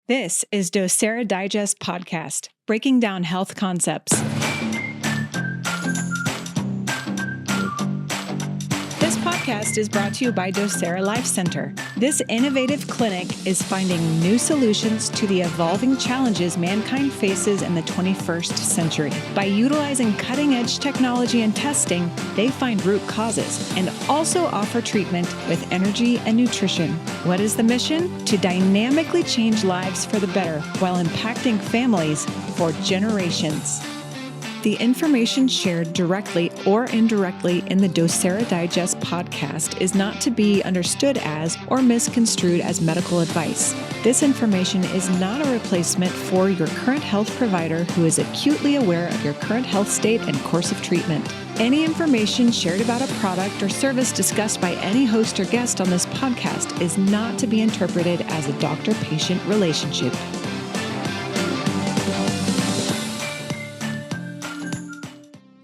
This is Docere Digest Podcast, breaking down health concepts. This podcast is brought to you by Docere Life Center. This innovative clinic is finding new solutions to the evolving challenges mankind faces in the 21st century. By utilizing cutting-edge technology and testing, they find root causes and also offer treatment with energy and nutrition. What is the mission? To dynamically change lives for the better while impacting families for generations. The information shared directly or indirectly in the Docere Digest podcast is not to be understood as or misconstrued as medical advice. This information is not a replacement for your current health provider who is acutely aware of your current health state and course of treatment. Any information shared about a product or service discussed by any host or guest on this podcast is not to be interpreted as a doctor-patient relationship.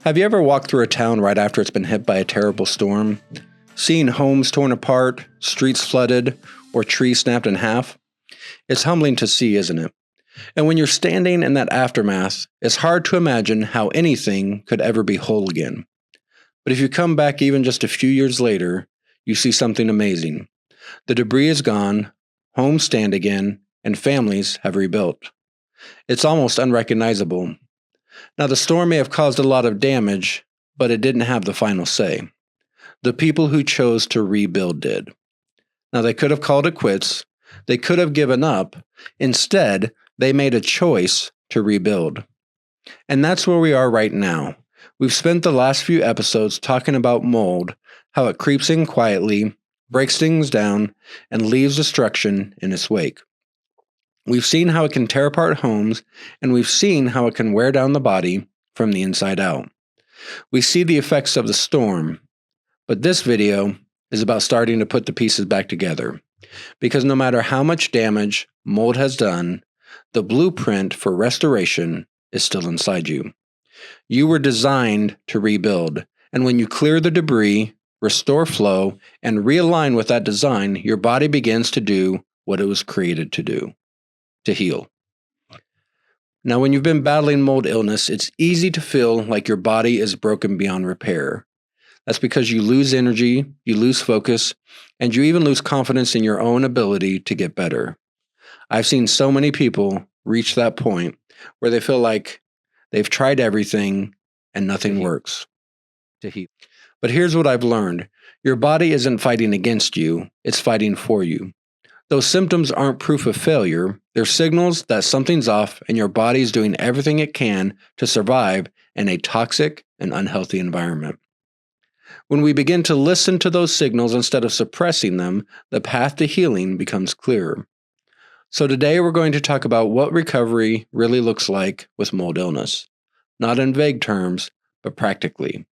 Have you ever walked through a town right after it's been hit by a terrible storm? Seen homes torn apart, streets flooded, or trees snapped in half? It's humbling to see, isn't it? And when you're standing in that aftermath, it's hard to imagine how anything could ever be whole again. But if you come back even just a few years later, you see something amazing. The debris is gone, homes stand again, and families have rebuilt. It's almost unrecognizable. Now, the storm may have caused a lot of damage, but it didn't have the final say. The people who chose to rebuild did. Now, they could have called it quits. They could have given up. Instead, they made a choice to rebuild. And that's where we are right now. We've spent the last few episodes talking about mold, how it creeps in quietly, breaks things down, and leaves destruction in its wake. We've seen how it can tear apart homes, and we've seen how it can wear down the body from the inside out. We see the effects of the storm, but this video is about starting to put the pieces back together. Because no matter how much damage mold has done, the blueprint for restoration is still inside you. You were designed to rebuild, and when you clear the debris, restore flow, and realign with that design, your body begins to do what it was created to do. To heal. Now, when you've been battling mold illness, it's easy to feel like your body is broken beyond repair. That's because you lose energy, you lose focus, and you even lose confidence in your own ability to get better. I've seen so many people reach that point where they feel like they've tried everything and nothing works. To heal. But here's what I've learned. Your body isn't fighting against you, it's fighting for you. Those symptoms aren't proof of failure, they're signals that something's off and your body is doing everything it can to survive in a toxic and unhealthy environment. When we begin to listen to those signals instead of suppressing them, the path to healing becomes clearer. So today we're going to talk about what recovery really looks like with mold illness. Not in vague terms, but practically.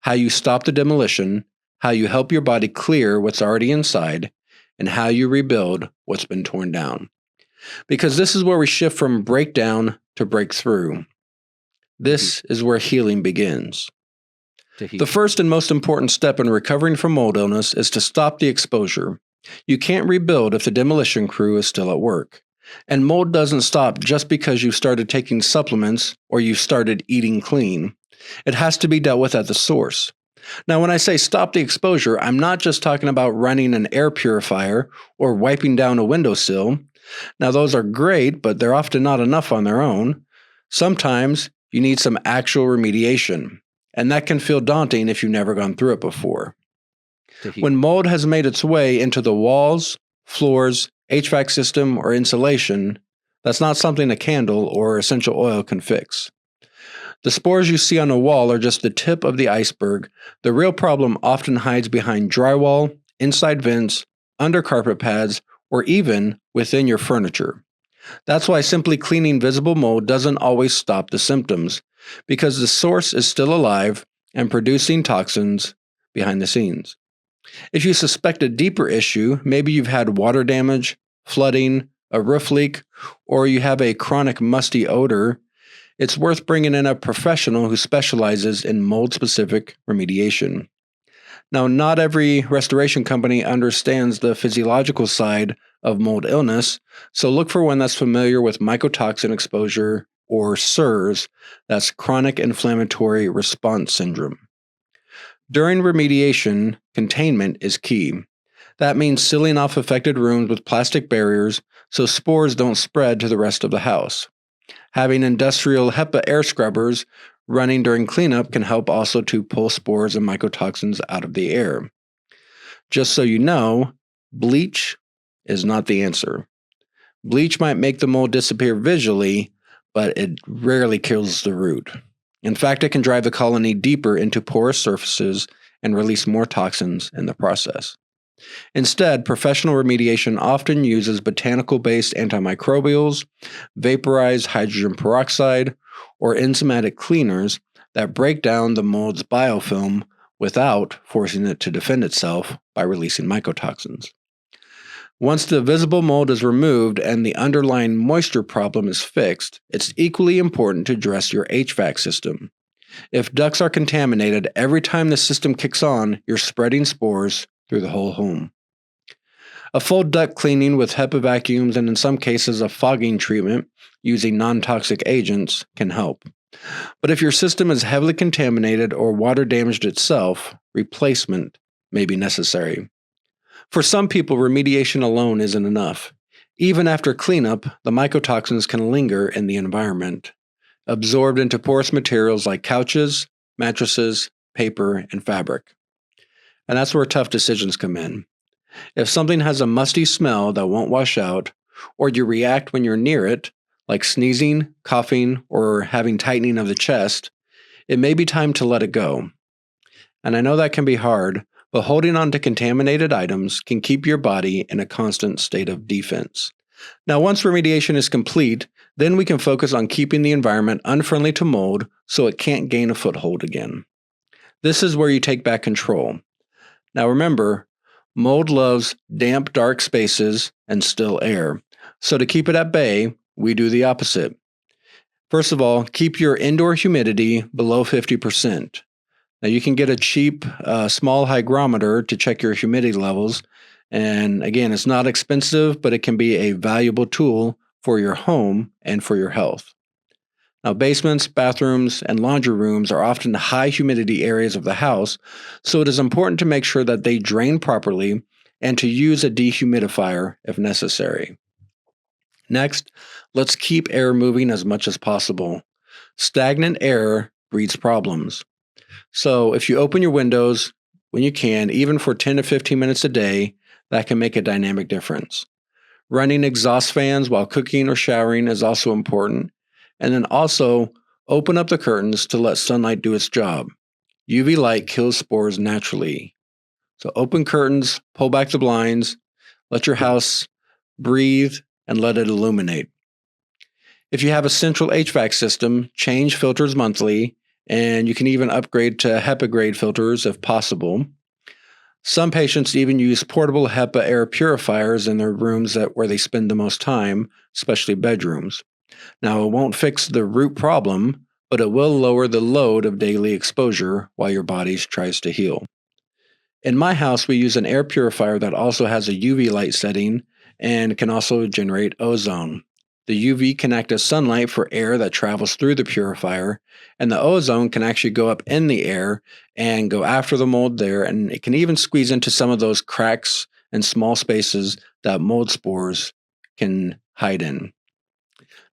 How you stop the demolition, how you help your body clear what's already inside, and how you rebuild what's been torn down. Because this is where we shift from breakdown to breakthrough. This is where healing begins. The first and most important step in recovering from mold illness is to stop the exposure. You can't rebuild if the demolition crew is still at work. And mold doesn't stop just because you've started taking supplements or you've started eating clean. It has to be dealt with at the source. Now, when I say stop the exposure, I'm not just talking about running an air purifier or wiping down a windowsill. Now, those are great, but they're often not enough on their own. Sometimes you need some actual remediation, and that can feel daunting if you've never gone through it before. When mold has made its way into the walls, floors, HVAC system, or insulation, that's not something a candle or essential oil can fix. The spores you see on a wall are just the tip of the iceberg. The real problem often hides behind drywall, inside vents, under carpet pads, or even within your furniture. That's why simply cleaning visible mold doesn't always stop the symptoms, because the source is still alive and producing toxins behind the scenes. If you suspect a deeper issue, maybe you've had water damage, flooding, a roof leak, or you have a chronic musty odor, it's worth bringing in a professional who specializes in mold-specific remediation. Now, not every restoration company understands the physiological side of mold illness, so look for one that's familiar with mycotoxin exposure, or CIRS, that's chronic inflammatory response syndrome. During remediation, containment is key. That means sealing off affected rooms with plastic barriers so spores don't spread to the rest of the house. Having industrial HEPA air scrubbers running during cleanup can help also to pull spores and mycotoxins out of the air. Just so you know, bleach is not the answer. Bleach might make the mold disappear visually, but it rarely kills the root. In fact, it can drive the colony deeper into porous surfaces and release more toxins in the process. Instead, professional remediation often uses botanical-based antimicrobials, vaporized hydrogen peroxide, or enzymatic cleaners that break down the mold's biofilm without forcing it to defend itself by releasing mycotoxins. Once the visible mold is removed and the underlying moisture problem is fixed, it's equally important to address your HVAC system. If ducts are contaminated, every time the system kicks on, you're spreading spores through the whole home. A full duct cleaning with HEPA vacuums and in some cases a fogging treatment using non-toxic agents can help. But if your system is heavily contaminated or water damaged itself, replacement may be necessary. For some people, remediation alone isn't enough. Even after cleanup, the mycotoxins can linger in the environment, absorbed into porous materials like couches, mattresses, paper, and fabric. And that's where tough decisions come in. If something has a musty smell that won't wash out, or you react when you're near it, like sneezing, coughing, or having tightening of the chest, it may be time to let it go. And I know that can be hard, but holding on to contaminated items can keep your body in a constant state of defense. Now, once remediation is complete, then we can focus on keeping the environment unfriendly to mold so it can't gain a foothold again. This is where you take back control. Now remember, mold loves damp, dark spaces and still air. So to keep it at bay, we do the opposite. First of all, keep your indoor humidity below 50%. Now you can get a cheap, small hygrometer to check your humidity levels. And again, it's not expensive, but it can be a valuable tool for your home and for your health. Now, basements, bathrooms, and laundry rooms are often high humidity areas of the house, so it is important to make sure that they drain properly and to use a dehumidifier if necessary. Next, let's keep air moving as much as possible. Stagnant air breeds problems. So if you open your windows when you can, even for 10 to 15 minutes a day, that can make a dynamic difference. Running exhaust fans while cooking or showering is also important. And then also open up the curtains to let sunlight do its job. UV light kills spores naturally. So open curtains, pull back the blinds, let your house breathe, and let it illuminate. If you have a central HVAC system, change filters monthly, and you can even upgrade to HEPA grade filters if possible. Some patients even use portable HEPA air purifiers in their rooms where they spend the most time, especially bedrooms. Now, it won't fix the root problem, but it will lower the load of daily exposure while your body tries to heal. In my house, we use an air purifier that also has a UV light setting and can also generate ozone. The UV can act as sunlight for air that travels through the purifier, and the ozone can actually go up in the air and go after the mold there, and it can even squeeze into some of those cracks and small spaces that mold spores can hide in.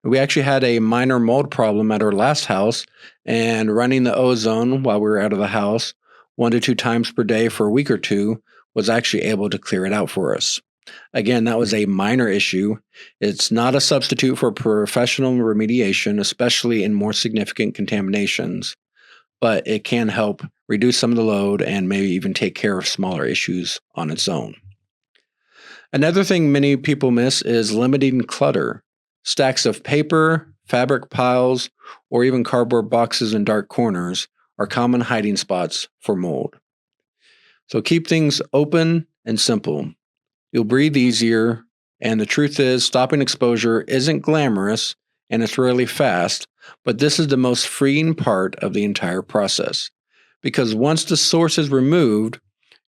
We actually had a minor mold problem at our last house, and running the ozone while we were out of the house 1 to 2 times per day for a week or two was actually able to clear it out for us. Again, that was a minor issue. It's not a substitute for professional remediation, especially in more significant contaminations, but it can help reduce some of the load and maybe even take care of smaller issues on its own. Another thing many people miss is limiting clutter. Stacks of paper, fabric piles, or even cardboard boxes in dark corners are common hiding spots for mold. So keep things open and simple. You'll breathe easier, and the truth is, stopping exposure isn't glamorous and it's rarely fast, but this is the most freeing part of the entire process. Because once the source is removed,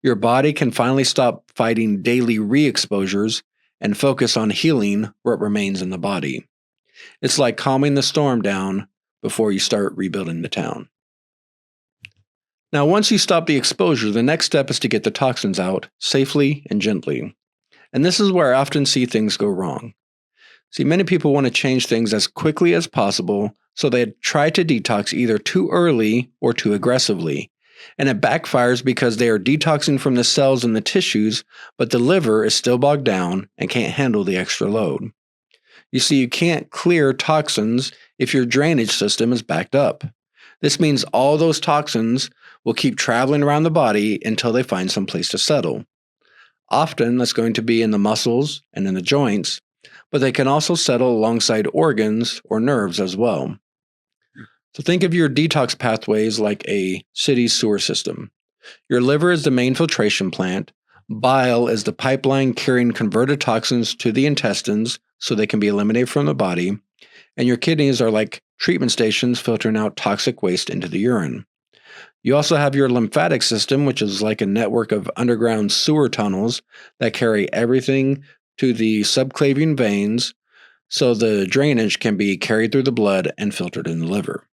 your body can finally stop fighting daily re-exposures and focus on healing what remains in the body. It's like calming the storm down before you start rebuilding the town. Now, once you stop the exposure, the next step is to get the toxins out safely and gently. And this is where I often see things go wrong. See, many people want to change things as quickly as possible, so they try to detox either too early or too aggressively. And it backfires because they are detoxing from the cells and the tissues, but the liver is still bogged down and can't handle the extra load. You see, you can't clear toxins if your drainage system is backed up. This means all those toxins will keep traveling around the body until they find some place to settle. Often that's going to be in the muscles and in the joints, but they can also settle alongside organs or nerves as well. So think of your detox pathways like a city sewer system. Your liver is the main filtration plant, bile is the pipeline carrying converted toxins to the intestines so they can be eliminated from the body, and your kidneys are like treatment stations filtering out toxic waste into the urine. You also have your lymphatic system, which is like a network of underground sewer tunnels that carry everything to the subclavian veins so the drainage can be carried through the blood and filtered in the liver.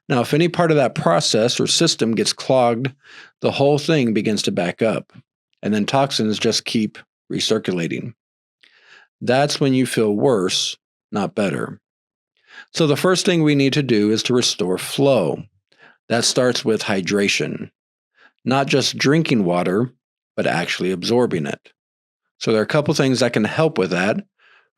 Now, if any part of that process or system gets clogged, the whole thing begins to back up, and then toxins just keep recirculating. That's when you feel worse, not better. So the first thing we need to do is to restore flow. That starts with hydration. Not just drinking water, but actually absorbing it. So there are a couple things that can help with that.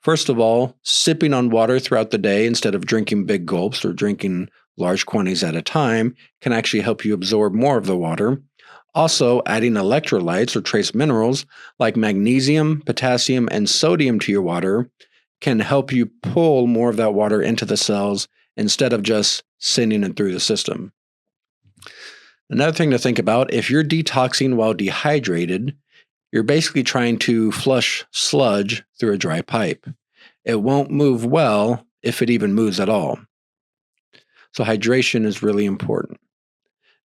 First of all, sipping on water throughout the day instead of drinking big gulps or drinking large quantities at a time can actually help you absorb more of the water. Also, adding electrolytes or trace minerals like magnesium, potassium, and sodium to your water can help you pull more of that water into the cells instead of just sending it through the system. Another thing to think about, if you're detoxing while dehydrated, you're basically trying to flush sludge through a dry pipe. It won't move well if it even moves at all. So hydration is really important.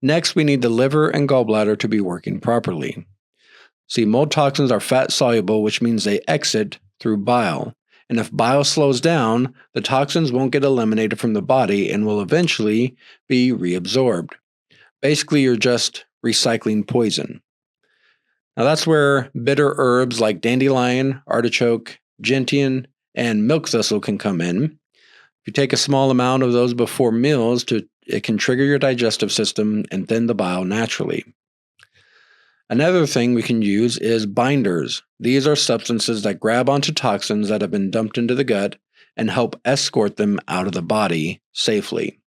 Next, we need the liver and gallbladder to be working properly. See, mold toxins are fat soluble, which means they exit through bile. And if bile slows down, the toxins won't get eliminated from the body and will eventually be reabsorbed. Basically, you're just recycling poison. Now that's where bitter herbs like dandelion, artichoke, gentian, and milk thistle can come in. If you take a small amount of those before meals, it can trigger your digestive system and thin the bile naturally. Another thing we can use is binders. These are substances that grab onto toxins that have been dumped into the gut and help escort them out of the body safely.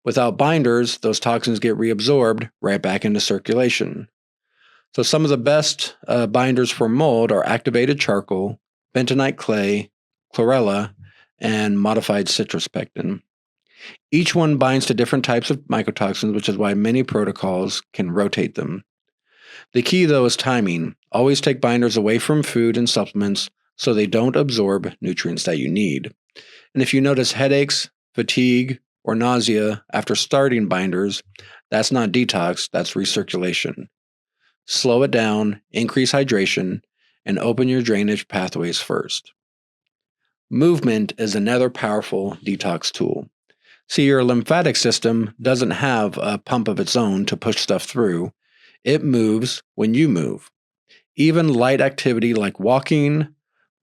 Without binders, those toxins get reabsorbed right back into circulation. So some of the best binders for mold are activated charcoal, bentonite clay, chlorella, and modified citrus pectin. Each one binds to different types of mycotoxins, which is why many protocols can rotate them. The key, though, is timing. Always take binders away from food and supplements so they don't absorb nutrients that you need. And if you notice headaches, fatigue, or nausea after starting binders, that's not detox, that's recirculation. Slow it down, increase hydration, and open your drainage pathways first. Movement is another powerful detox tool. See, your lymphatic system doesn't have a pump of its own to push stuff through. It moves when you move. Even light activity like walking,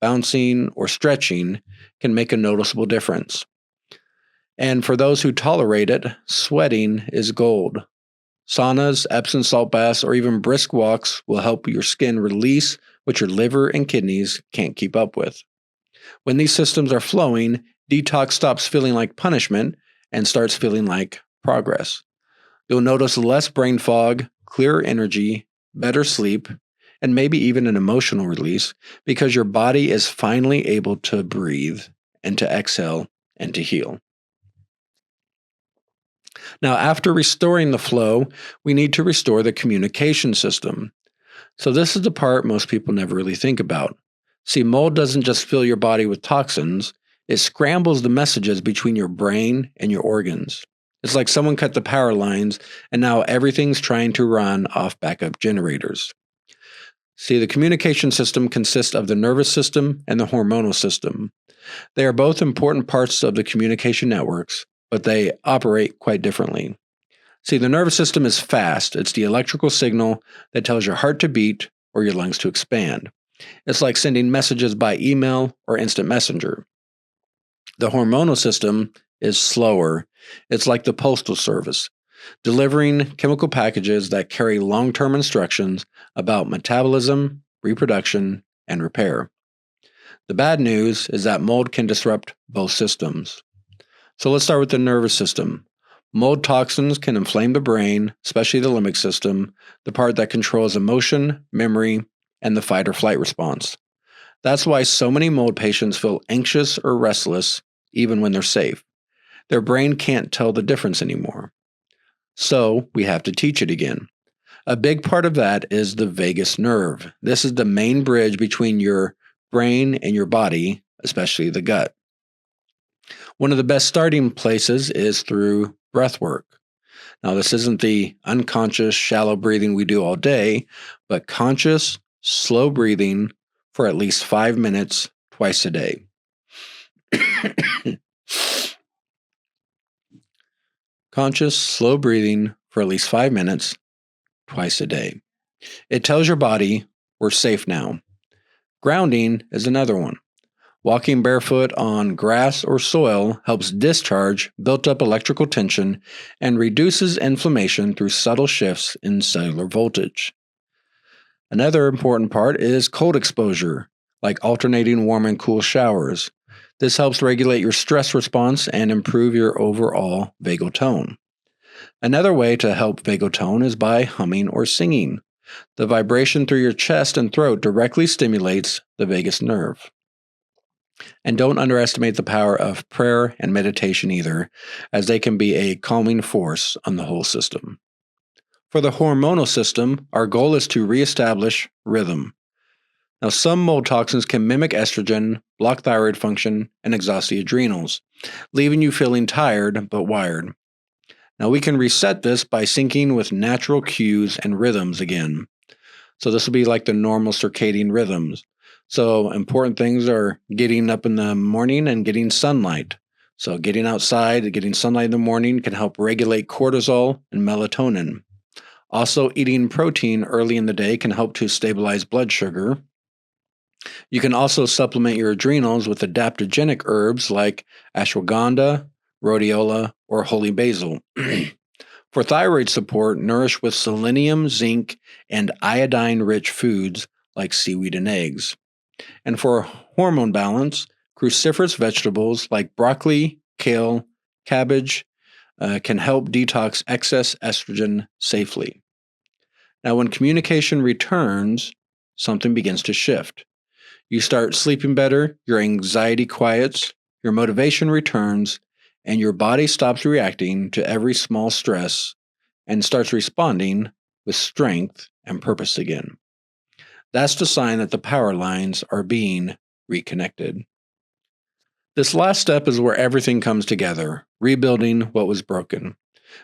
bouncing, or stretching can make a noticeable difference. And for those who tolerate it, sweating is gold. Saunas, Epsom salt baths, or even brisk walks will help your skin release what your liver and kidneys can't keep up with. When these systems are flowing, detox stops feeling like punishment and starts feeling like progress. You'll notice less brain fog, clearer energy, better sleep, and maybe even an emotional release because your body is finally able to breathe and to exhale and to heal. Now, after restoring the flow, we need to restore the communication system. So this is the part most people never really think about. See, mold doesn't just fill your body with toxins, it scrambles the messages between your brain and your organs. It's like someone cut the power lines and now everything's trying to run off backup generators. See, the communication system consists of the nervous system and the hormonal system. They are both important parts of the communication networks, but they operate quite differently. See, the nervous system is fast. It's the electrical signal that tells your heart to beat or your lungs to expand. It's like sending messages by email or instant messenger. The hormonal system is slower. It's like the postal service, delivering chemical packages that carry long-term instructions about metabolism, reproduction, and repair. The bad news is that mold can disrupt both systems. So let's start with the nervous system. Mold toxins can inflame the brain, especially the limbic system, the part that controls emotion, memory, and the fight or flight response. That's why so many mold patients feel anxious or restless even when they're safe. Their brain can't tell the difference anymore. So we have to teach it again. A big part of that is the vagus nerve. This is the main bridge between your brain and your body, especially the gut. One of the best starting places is through breath work. Now, this isn't the unconscious, shallow breathing we do all day, but conscious, slow breathing for at least 5 minutes twice a day. Conscious, slow breathing for at least 5 minutes twice a day. It tells your body we're safe now. Grounding is another one. Walking barefoot on grass or soil helps discharge built-up electrical tension and reduces inflammation through subtle shifts in cellular voltage. Another important part is cold exposure, like alternating warm and cool showers. This helps regulate your stress response and improve your overall vagal tone. Another way to help vagal tone is by humming or singing. The vibration through your chest and throat directly stimulates the vagus nerve. And don't underestimate the power of prayer and meditation either, as they can be a calming force on the whole system. For the hormonal system, our goal is to reestablish rhythm. Now, some mold toxins can mimic estrogen, block thyroid function, and exhaust the adrenals, leaving you feeling tired but wired. Now, we can reset this by syncing with natural cues and rhythms again. So this will be like the normal circadian rhythms. So important things are getting up in the morning and getting sunlight. So getting outside, getting sunlight in the morning can help regulate cortisol and melatonin. Also, eating protein early in the day can help to stabilize blood sugar. You can also supplement your adrenals with adaptogenic herbs like ashwagandha, rhodiola, or holy basil. For thyroid support, nourish with selenium, zinc, and iodine-rich foods like seaweed and eggs. And for hormone balance, cruciferous vegetables like broccoli, kale, cabbage can help detox excess estrogen safely. Now, when communication returns, something begins to shift. You start sleeping better, your anxiety quiets, your motivation returns, and your body stops reacting to every small stress and starts responding with strength and purpose again. That's the sign that the power lines are being reconnected. This last step is where everything comes together, rebuilding what was broken.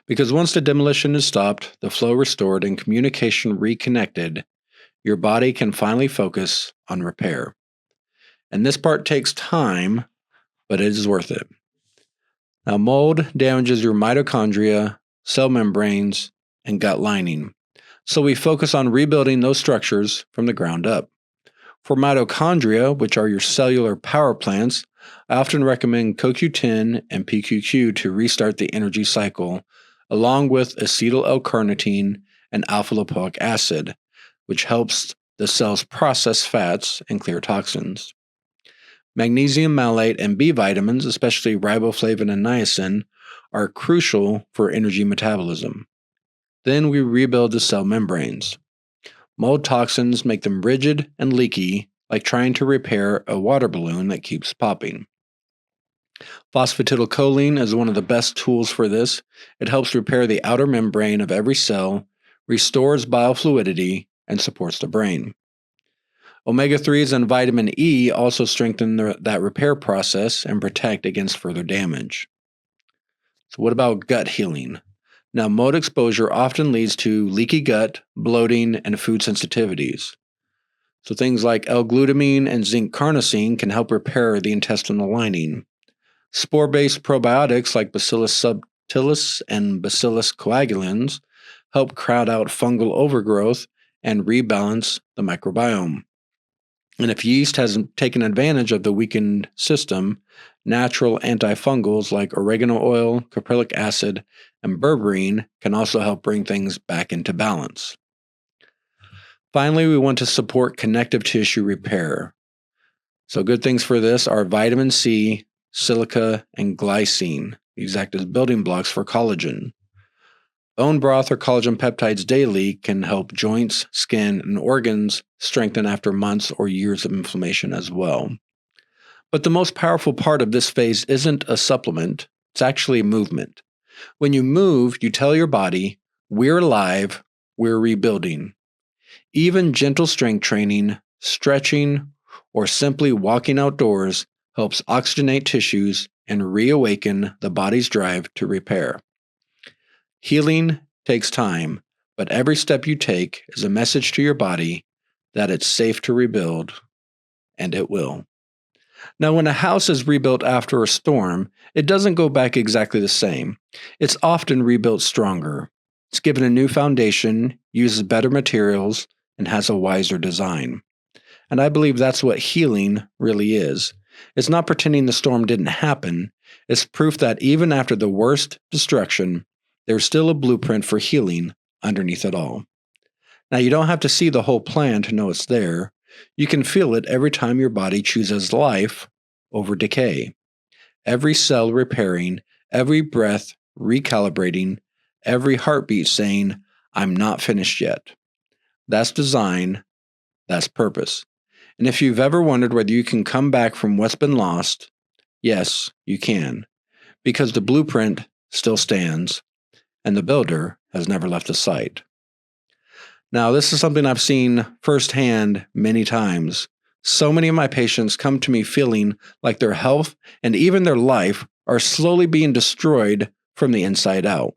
Because once the demolition is stopped, the flow restored, and communication reconnected, your body can finally focus on repair. And this part takes time, but it is worth it. Now, mold damages your mitochondria, cell membranes, and gut lining. So we focus on rebuilding those structures from the ground up. For mitochondria, which are your cellular power plants, I often recommend CoQ10 and PQQ to restart the energy cycle, along with acetyl L-carnitine and alpha-lipoic acid, which helps the cells process fats and clear toxins. Magnesium malate and B vitamins, especially riboflavin and niacin, are crucial for energy metabolism. Then we rebuild the cell membranes. Mold toxins make them rigid and leaky, like trying to repair a water balloon that keeps popping. Phosphatidylcholine is one of the best tools for this. It helps repair the outer membrane of every cell, restores biofluidity, and supports the brain. Omega-3s and vitamin E also strengthen that repair process and protect against further damage. So what about gut healing? Now, mold exposure often leads to leaky gut, bloating, and food sensitivities. So things like L-glutamine and zinc carnosine can help repair the intestinal lining. Spore-based probiotics like Bacillus subtilis and Bacillus coagulans help crowd out fungal overgrowth and rebalance the microbiome. And if yeast hasn't taken advantage of the weakened system, natural antifungals like oregano oil, caprylic acid, and berberine can also help bring things back into balance. Finally, we want to support connective tissue repair. So good things for this are vitamin C, silica, and glycine. These act as building blocks for collagen. Bone broth or collagen peptides daily can help joints, skin, and organs strengthen after months or years of inflammation as well. But the most powerful part of this phase isn't a supplement, it's actually movement. When you move, you tell your body, we're alive, we're rebuilding. Even gentle strength training, stretching, or simply walking outdoors helps oxygenate tissues and reawaken the body's drive to repair. Healing takes time, but every step you take is a message to your body that it's safe to rebuild, and it will. Now, when a house is rebuilt after a storm, it doesn't go back exactly the same. It's often rebuilt stronger. It's given a new foundation, uses better materials, and has a wiser design. And I believe that's what healing really is. It's not pretending the storm didn't happen. It's proof that even after the worst destruction, there's still a blueprint for healing underneath it all. Now, you don't have to see the whole plan to know it's there. You can feel it every time your body chooses life over decay. Every cell repairing, every breath recalibrating, every heartbeat saying, I'm not finished yet. That's design, that's purpose. And if you've ever wondered whether you can come back from what's been lost, yes, you can, because the blueprint still stands, and the builder has never left the site. Now, this is something I've seen firsthand many times. So many of my patients come to me feeling like their health and even their life are slowly being destroyed from the inside out.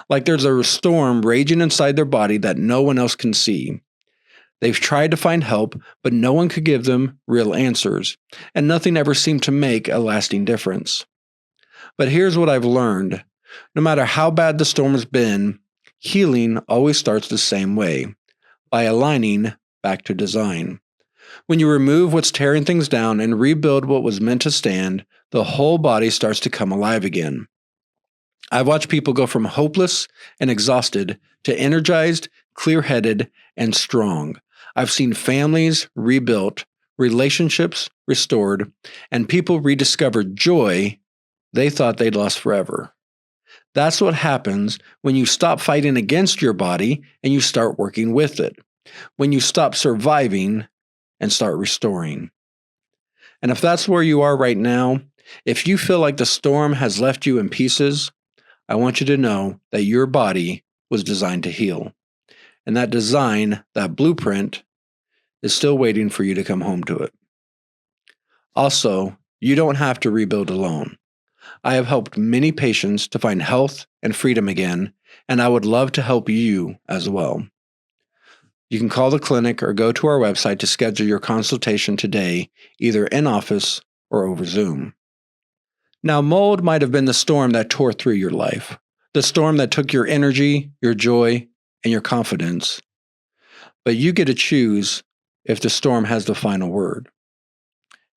Like there's a storm raging inside their body that no one else can see. They've tried to find help, but no one could give them real answers, and nothing ever seemed to make a lasting difference. But here's what I've learned. No matter how bad the storm has been, healing always starts the same way, by aligning back to design. When you remove what's tearing things down and rebuild what was meant to stand, the whole body starts to come alive again. I've watched people go from hopeless and exhausted to energized, clear-headed, and strong. I've seen families rebuilt, relationships restored, and people rediscover joy they thought they'd lost forever. That's what happens when you stop fighting against your body and you start working with it. When you stop surviving and start restoring. And if that's where you are right now, if you feel like the storm has left you in pieces, I want you to know that your body was designed to heal. And that design, that blueprint, is still waiting for you to come home to it. Also, you don't have to rebuild alone. I have helped many patients to find health and freedom again, and I would love to help you as well. You can call the clinic or go to our website to schedule your consultation today, either in office or over Zoom. Now, mold might have been the storm that tore through your life, the storm that took your energy, your joy, and your confidence. But you get to choose if the storm has the final word.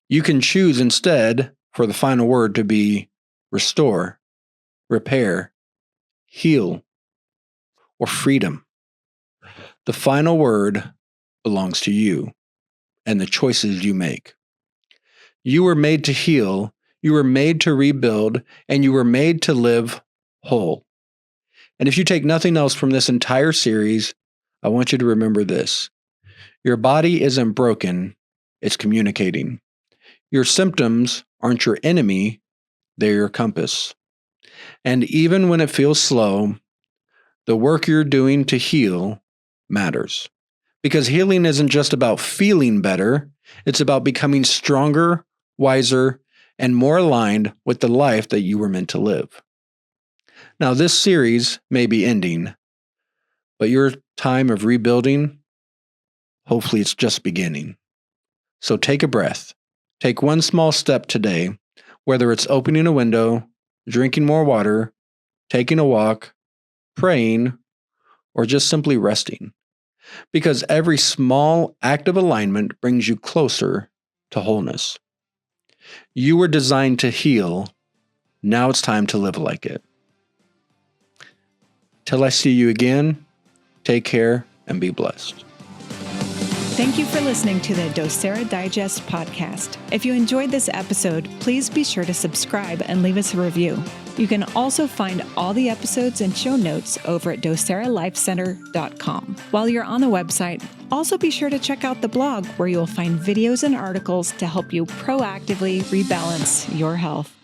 You can choose instead for the final word to be restore, repair, heal, or freedom. The final word belongs to you and the choices you make. You were made to heal, you were made to rebuild, and you were made to live whole. And if you take nothing else from this entire series, I want you to remember this. Your body isn't broken, it's communicating. Your symptoms aren't your enemy, they're your compass. And even when it feels slow, the work you're doing to heal matters. Because healing isn't just about feeling better, it's about becoming stronger, wiser, and more aligned with the life that you were meant to live. Now, this series may be ending, but your time of rebuilding, Hopefully it's just beginning. So take a breath. Take one small step today, whether it's opening a window, drinking more water, taking a walk, praying, or just simply resting. Because every small act of alignment brings you closer to wholeness. You were designed to heal. Now it's time to live like it. Till I see you again, take care and be blessed. Thank you for listening to the Docere Digest podcast. If you enjoyed this episode, please be sure to subscribe and leave us a review. You can also find all the episodes and show notes over at docerelifecenter.com. While you're on the website, also be sure to check out the blog where you'll find videos and articles to help you proactively rebalance your health.